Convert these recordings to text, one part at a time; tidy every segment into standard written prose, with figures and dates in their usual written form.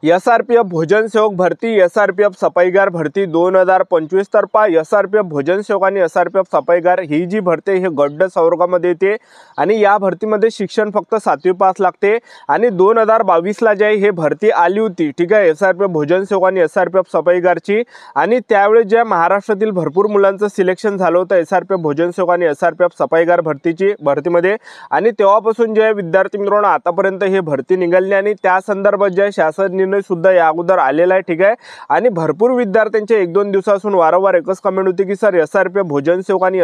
SRPF भोजन सेवक भरती, एसआरपीएफ सफाईगार भरती 2025 तर पहा एसआरपीएफ भोजन सेवक आणि एसआरपीएफ सफाईगार ही जी भरती हे गट संवर्गामध्ये येते आणि या भरतीमध्ये शिक्षण फक्त 7वी पास लागते आणि 2022 ला जे हे भरती आली होती, ठीक आहे, एसआरपीएफ भोजन सेवक आणि एसआरपीएफ सफाईगारची। आणि त्यावेळेस ज्या महाराष्ट्रातील भरपूर मुलांचं सिलेक्शन झालं होतं एसआरपीएफ भोजन सेवक आणि एसआरपीएफ सफाईगार भरतीमध्ये आणि तेव्हापासून जे विद्यार्थी मित्रांनो आतापर्यंत हे भरती निघाली आणि त्या संदर्भात जे शासन निर्णय सुद्धा या अगोदर आलेला आहे, ठीक आहे। आणि भरपूर विद्यार्थ्यांचे 1-2 दिवसापासून वारंवार एकच कमेंट होती की सर एसआरपीएफ भोजन सेवक आणि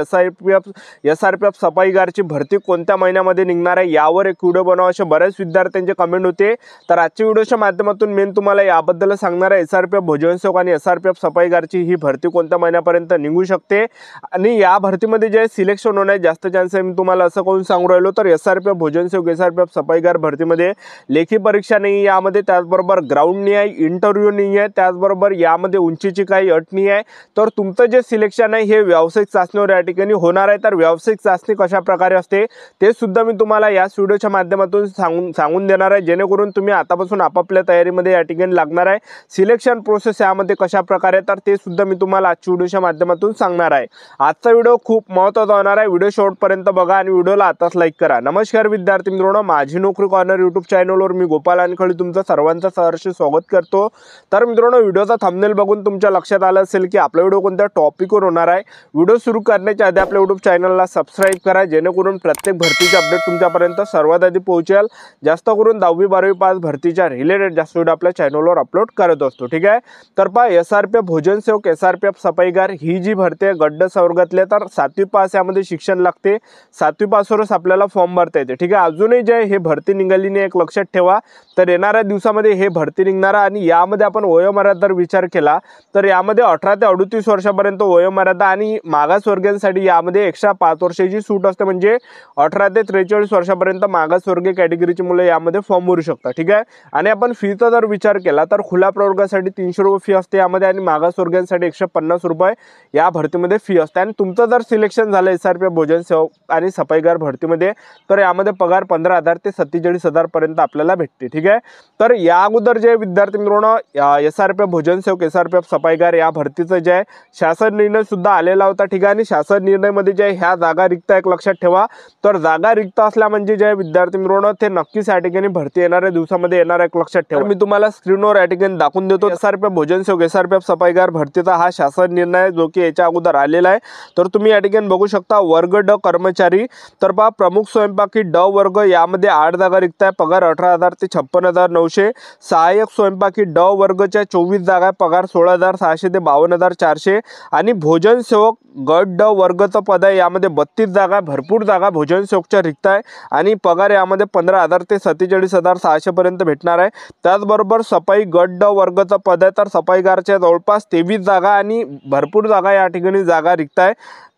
एसआरपीएफ सफाईगारची भरती कोणत्या महिन्यामध्ये निघणार आहे, यावर एक व्हिडिओ बनवा असे बरेच विद्यार्थ्यांचे कमेंट होते। तर आजच्या व्हिडिओच्या माध्यमातून मी तुम्हाला याबद्दल सांगणार आहे एसआरपीएफ भोजन सेवक आणि एसआरपीएफ सफाईगारची ही भरती कोणत्या महिन्यापर्यंत निघू शकते आणि या भरतीमध्ये जे सिलेक्शन होण्याचे जास्त चान्स आहे। मी तुम्हाला असं कोण सांगू राहिलो तर एसआरपीएफ भोजन सेवक एसआरपीएफ सफाईगार भरतीमध्ये लेखी परीक्षा नाही, यामध्ये त्याचबरोबर ग्राउंड नाही आहे, इंटरव्ह्यू नाही आहे, त्याचबरोबर यामध्ये उंचीची काही अट नाही आहे। तर तुमचं जे सिलेक्शन आहे हे व्यावसायिक चाचणीवर या ठिकाणी होणार आहे। तर व्यावसायिक चाचणी कशा प्रकारे असते ते सुद्धा मी तुम्हाला या व्हिडिओच्या माध्यमातून सांगून देणार आहे, जेणेकरून तुम्ही आतापासून आपापल्या तयारीमध्ये या ठिकाणी लागणार आहे। सिलेक्शन प्रोसेस यामध्ये कशा प्रकारे तर ते सुद्धा मी तुम्हाला आजच्या व्हिडिओच्या माध्यमातून सांगणार आहे। आजचा व्हिडिओ खूप महत्त्वाचा होणार आहे, व्हिडिओ शेवटपर्यंत बघा आणि व्हिडिओला आताच लाईक करा। नमस्कार विद्यार्थी मित्रांनो, माझी नोकरी कॉर्नर यूट्यूब चॅनलवर मी गोपाल अनखळे तुमचं सर्वांचं सहर्ष स्वागत करतो। तर मित्रांनो व्हिडिओचा थंबनेल बघून तुमच्या लक्षात आलं असेल की आपला व्हिडिओ कोणत्या टॉपिकवर होणार आहे। व्हिडिओ सुरू करण्याच्या आधी आपल्या यूट्यूब चॅनलला सबस्क्राइब करा, जेणेकरून प्रत्येक भरतीचे अपडेट तुमच्यापर्यंत सर्वात आधी पोहोचेल। जास्त करून 10वी 12वी पास भरतीच्या रिलेटेड जास्त व्हिडिओ आपल्या चॅनलवर अपलोड करत असतो, ठीक आहे। तर पहा एसआरपीएफ भोजन सेवक एसआरपीएफ सफाईगार ही जी भरती आहे गट संवर्गातले तर 7वी पास यामध्ये शिक्षण लागते, 7वी पासवरच आपल्याला फॉर्म भरता येते, ठीक आहे। अजूनही जे हे भरती निघाली नाही एक लक्षात ठेवा। तर येणाऱ्या दिवसामध्ये हे भरती निघणार आणि यामध्ये आपण वयोमर्यादा जर विचार केला तर यामध्ये 18 ते 38 वर्षापर्यंत वयोमर्यादा आणि मागासवर्गीयांसाठी यामध्ये एक्स्ट्रा 5 वर्षाची सूट असते, म्हणजे 18 ते 43 वर्षापर्यंत मागासवर्गीय कॅटेगरीची मुलं यामध्ये फॉर्म भरू शकतात, ठीक आहे। आणि आपण फीचा जर विचार केला तर खुल्या प्रवर्गासाठी 300 रुपये फी असते यामध्ये आणि मागासवर्गीयांसाठी 150 रुपये या भरतीमध्ये फी असते। आणि तुमचं जर सिलेक्शन झालं एसआरपीएफ भोजन सेवक आणि सफाईगार भरतीमध्ये तर यामध्ये पगार 15,000 ते 47,000 पर्यंत आपल्याला भेटते, ठीक आहे। तर या अगोदर जे विद्यार्थी मित्रांनो एसआरपीएफ भोजन सेवक एसआरपीएफ सफाईगार या भरतीचं जे शासन निर्णय सुद्धा आलेला होता, ठीक आहे। आणि शासन निर्णयमध्ये जे ह्या जागा रिक्त एक लक्षात ठेवा। तर जागा रिक्त असल्या म्हणजे जे विद्यार्थी मित्रांनो ते नक्कीच या ठिकाणी भरती येणाऱ्या दिवसामध्ये येणार एक लक्षात ठेवा। मी तुम्हाला स्क्रीनवर या ठिकाणी दाखवून देतो एसआरपीएफ भोजन सेवक एसआरपीएफ सफाईगार भरतीचा हा शासन निर्णय जो की याच्या अगोदर आलेला आहे। तर तुम्ही या ठिकाणी बघू शकता वर्ग ड कर्मचारी, तर पहा प्रमुख स्वयंपाकी ड वर्ग यामध्ये 8 जागा रिक्त आहे, पगार 18,000 ते 56,900। सहाय्यक स्वयंपाकी ड वर्गच्या 24 जागा, पगार 16,600 ते 52,400। आणि भोजन सेवक गट ड वर्गचं पद आहे यामध्ये 32 जागा, भरपूर जागा भोजन सेवकच्या रिक्त आहे आणि पगार यामध्ये 15,000 ते 47,600 पर्यंत भेटणार आहे। त्याचबरोबर सफाई गट ड वर्गचं पद आहे तर सफाईगारच्या जवळपास 23 जागा आणि भरपूर जागा या ठिकाणी जागा रिक्त आहे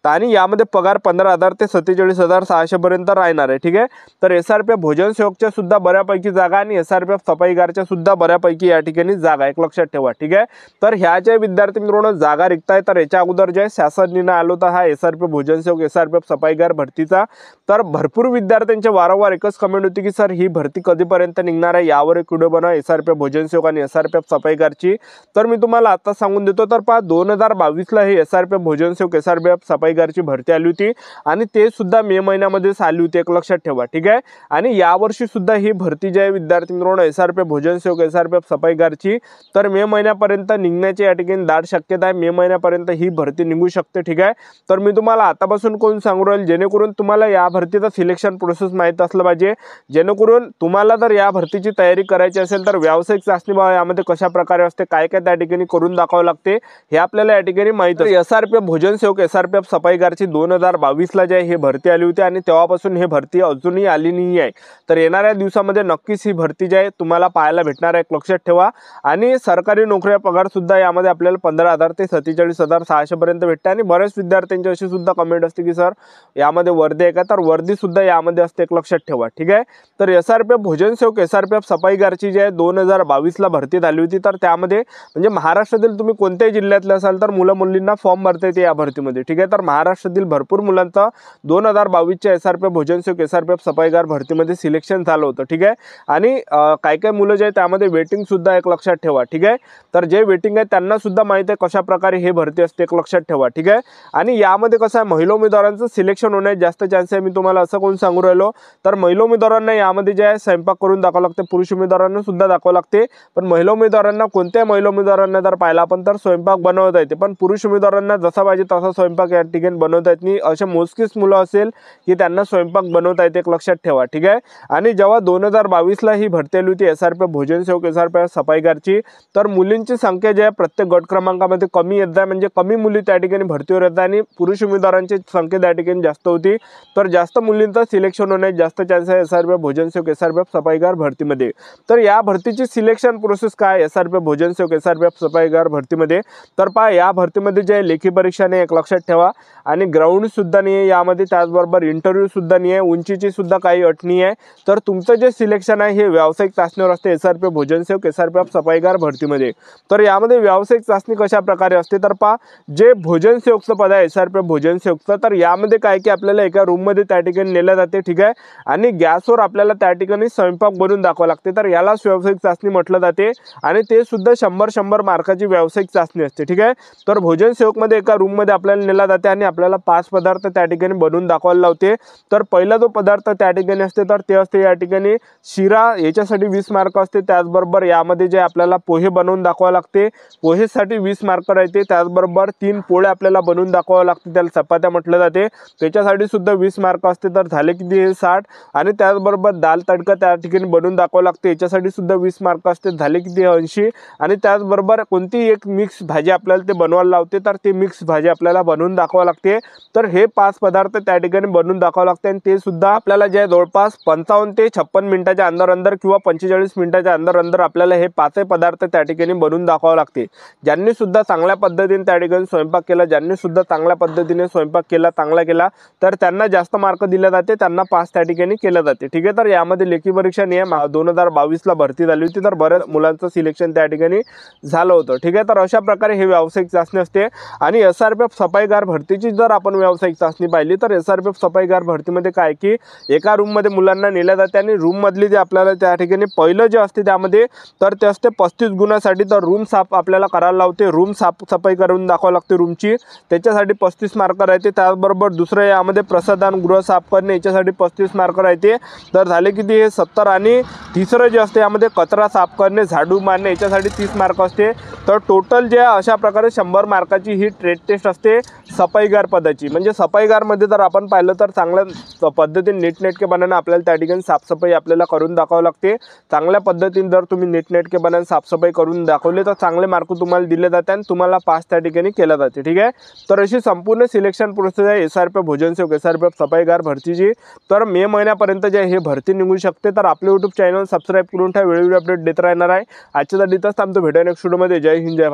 आणि यामध्ये पगार 15,000 ते 47,600 पर्यंत राहणार आहे, ठीक आहे। तर एसआरपीएफ भोजन सेवकच्या सुद्धा बऱ्यापैकी जागा आणि एसआरपीएफ सफाईगारच्या सुद्धा बऱ्यापैकी या ठिकाणी जागा एक लक्षात ठेवा, ठीक आहे। तर ह्या जे विद्यार्थी मित्रांनो जागा रिक्त आहे तर याच्या अगोदर जे शासन निर्णय आला होता हा एसआरपीएफ भोजन सेवक एसआरपीएफ सफाईगार भरतीचा, तर भरपूर विद्यार्थ्यांचे वारंवार एकच कमेंट होती की सर ही भरती कधीपर्यंत निघणार आहे, यावर एक व्हिडिओ बनवा एसआरपीएफ भोजन सेवक आणि एसआरपीएफ सफाईगारची। तर मी तुम्हाला आता सांगून देतो। तर पहा 2022 ला हे एसआरपीएफ भोजन सेवक एसआरपीएफ सफाईगारची भरती आली होती आणि ते सुद्धा मे महिन्यामध्येच आली होती एक लक्षात ठेवा, ठीक आहे। आणि यावर्षी सुद्धा ही भरती जी आहे विद्यार्थी मित्रांनो एसआरपीएफ भोजन सेवक एसआरपीएफ सफाईगारची तर मे महिन्यापर्यंत निघण्याची या ठिकाणी दाट शक्यता आहे, मे महिन्यापर्यंत ही भरती निघू शकते, ठीक आहे। तर मी तुम्हाला आतापासून कोण सांगू राहील जेणेकरून तुम्हाला या भरतीचं सिलेक्शन प्रोसेस माहीत असलं पाहिजे, जेणेकरून तुम्हाला जर या भरतीची तयारी करायची असेल तर व्यावसायिक चाचणी यामध्ये कशा प्रकारे असते, काय काय त्या ठिकाणी करून दाखवावं लागते हे आपल्याला या ठिकाणी माहीत आहे। एसआरपीएफ भोजन सेवक एसआरपीएफ सफाईगारची 2022 ला जे हे भरती आली होती आणि तेव्हापासून हे भरती अजूनही आली नाही आहे। तर येणाऱ्या दिवसामध्ये नक्कीच ही भरती जी आहे तुम्हाला पाहायला भेटणार आहे एक लक्षात ठेवा। आणि सरकारी नोकऱ्या पगार सुद्धा यामध्ये आपल्याला 15,000 ते 47,600 पर्यंत भेटते। आणि बरेच विद्यार्थ्यांची अशी सुद्धा कमेंट असते की सर यामध्ये वर्दी आहे का, तर वर्दी सुद्धा यामध्ये असते एक लक्षात ठेवा, ठीक आहे। तर एसआरपीएफ भोजन सेवक एसआरपीएफ सफाईगारची जी आहे 2022 ला भरती झाली होती, तर त्यामध्ये म्हणजे महाराष्ट्रातील तुम्ही कोणत्याही जिल्ह्यातले असाल तर मुलं मुलींना फॉर्म भरता येते या भरतीमध्ये, ठीक आहे। तर महाराष्ट्रातील भरपूर मुलांचं 2022च्या SRPF भोजन सेवक SRPF सफाईगार भरतीमध्ये सिलेक्शन झालं होतं, ठीक आहे। आणि काय काय मुलं जे आहेत त्यामध्ये वेटिंग सुद्धा एक लक्षात ठेवा, ठीक आहे। तर जे वेटिंग आहे त्यांना सुद्धा माहिती आहे कशा प्रकारे हे भरती असते, एक लक्षात ठेवा, ठीक आहे। आणि यामध्ये कसं आहे, महिला उमेदवारांचं सिलेक्शन होण्याचे जास्त चान्स आहे। मी तुम्हाला असं कोण सांगू राहिलो, तर महिला उमेदवारांना यामध्ये जे आहे स्वयंपाक करून दाखवावं लागते, पुरुष उमेदवारांना सुद्धा दाखवावं लागते। पण महिला उमेदवारांना, कोणत्या महिला उमेदवारांना जर पाहिला आपण तर स्वयंपाक बनवता येते, पण पुरुष उमेदवारांना जसा पाहिजे तसा स्वयंपाक या ठिकाणी बनवता येत नाही। असे मोजकीच मुलं असेल की त्यांना स्वयंपाक बनवता येते, एक लक्षात ठेवा, ठीक आहे। आणि जेव्हा 2022ला ही भरती आली होती SRPF भोजन सेवक SRPF सफाईगारची, तर मुलींची संख्या जी आहे प्रत्येक गट क्रमांकामध्ये कमी येत आहे, म्हणजे कमी मुली त्या ठिकाणी भरतीवर येत आहे आणि पुरुष उमेदवारांची संख्या त्या ठिकाणी जास्त होती। तर जास्त मुलींचं सिलेक्शन होण्याचे जास्त चान्स आहे SRPF भोजन सेवक SRPF सफाईगार भरतीमध्ये। तर या भरतीची सिलेक्शन प्रोसेस काय SRPF भोजन सेवक SRPF सफाईगार भरतीमध्ये, तर पहा या भरतीमध्ये जे लेखी परीक्षा नाही, एक लक्षात ठेवा, आणि ग्राउंड सुद्धा नाही आहे यामध्ये, त्याचबरोबर इंटरव्ह्यू सुद्धा नाही आहे, उंचीची सुद्धा काही अट नाही आहे। तर तुमचं जे सिलेक्शन आहे हे व्यावसायिक चाचणीवर असते SRPF भोजन सेवक SRPF सफाईगार भरतीमध्ये। तर यामध्ये व्यावसायिक चाचणी कशा प्रकारे असते, तर पहा जे भोजन सेवकचं पद आहे SRPF भोजन सेवकचं, तर यामध्ये काय की आपल्याला एका रूममध्ये त्या ठिकाणी नेलं जाते, ठीक आहे। आणि गॅसवर आपल्याला त्या ठिकाणी स्वयंपाक बनवून दाखवावं लागते, तर यालाच व्यावसायिक चाचणी म्हटलं जाते। आणि ते सुद्धा 100 मार्काची व्यावसायिक चाचणी असते, ठीक आहे। तर भोजन सेवकमध्ये एका रूममध्ये आपल्याला नेला जाते आणि आपल्याला 5 पदार्थ त्या ठिकाणी बनवून दाखवायला लावते। तर पहिला जो पदार्थ त्या ठिकाणी असते तर ते असते या ठिकाणी शिरा, याच्यासाठी 20 मार्क असते। त्याचबरोबर यामध्ये जे आपल्याला पोहे बनवून दाखवावे लागते, पोहेसाठी 20 मार्क राहते। त्याचबरोबर 3 पोळ्या आपल्याला बनवून दाखवावं लागते, त्याला चपात्या म्हटलं जाते, त्याच्यासाठी सुद्धा 20 मार्क असते। तर झाले किती, हे 60। आणि त्याचबरोबर दाल तडका त्या ठिकाणी बनवून दाखवावं लागते, याच्यासाठी सुद्धा 20 मार्क असते, झाले किती, 80। आणि त्याचबरोबर कोणतीही एक मिक्स भाजी आपल्याला ते बनवायला लावते, तर ते मिक्स भाजी आपल्याला बनवून दाखवावं लागते। तर हे 5 पदार्थ त्या ठिकाणी बनवून दाखवावं लागते आणि ते सुद्धा आपल्याला जे जवळपास 55 ते 56 मिनिटाच्या अंदर किंवा 45 मिनिटाच्या अंदर आपल्याला हे 5 पदार्थ त्या ठिकाणी बनवून दाखवावं लागते। ज्यांनी सुद्धा चांगल्या पद्धतीने त्या ठिकाणी स्वयंपाक केला, ज्यांनी सुद्धा चांगल्या पद्धतीने स्वयंपाक केला, चांगला केला, तर त्यांना जास्त मार्क दिले जाते, त्यांना पास त्या ठिकाणी केलं जाते, ठीक आहे। तर यामध्ये लेखी परीक्षा नियम 2022ला भरती झाली होती, तर बऱ्याच मुलांचं सिलेक्शन त्या ठिकाणी झालं होतं, ठीक आहे। तर अशा प्रकारे हे व्यावसायिक चाचणी असते। आणि SRPF सफाईगार भरतीची जर आपण व्यावसायिक चाचणी पाहिली तर SRPF सफाईगार भरतीमध्ये काय की एका रूममध्ये मुलांना नेल्या जाते आणि रूममधली जे आपल्याला त्या ठिकाणी पहिलं जे असते त्यामध्ये तर ते असते 35 गुणासाठी, तर रूम साफ आपल्याला करायला लावते, रूम साफसफाई करून दाखवावं लागते रूमची, त्याच्यासाठी 35 मार्क राहते। त्याचबरोबर दुसरं यामध्ये प्रसाधन गृह साफ करणे, याच्यासाठी 35 मार्क राहते, तर झाले किती, हे 70। आणि तिसरं जे असते यामध्ये कचरा साफ करणे, झाडू मारणे, याच्यासाठी 30 मार्क असते। तर टोटल जे अशा प्रकारे 100 मार्काची ही ट्रेड टेस्ट असते सफाईगार पदाची। म्हणजे सफाईगारमध्ये जर आपण पाहिलं तर चांगल्या पद्धतीने नीटनेटकेपणाने आपल्याला त्या ठिकाणी साफसफाई आपल्याला करून दाखवावं लागते। चांगल्या पद्धतीने जर तुम्ही नीटनेटकेपणाने साफसफाई करून दाखवले तर चांगले मार्क तुम्हाला दिले जातात आणि तुम्हाला पास त्या ठिकाणी केलं जाते, ठीक आहे। तर अशी संपूर्ण सिलेक्शन प्रोसेस आहे SRPF भोजन सेवक SRPF सफाईगार भरतीची। तर मे महिन्यापर्यंत जे हे भरती निघू शकते, तर आपले YouTube चॅनल सबस्क्राईब करून ठेवा, वेळोवेळी अपडेट देत राहणार आहे। आजच्यासाठी इथंच थांबतो, भेटूया नेक्स्ट व्हिडिओमध्ये। जय हिंद, जय भारत।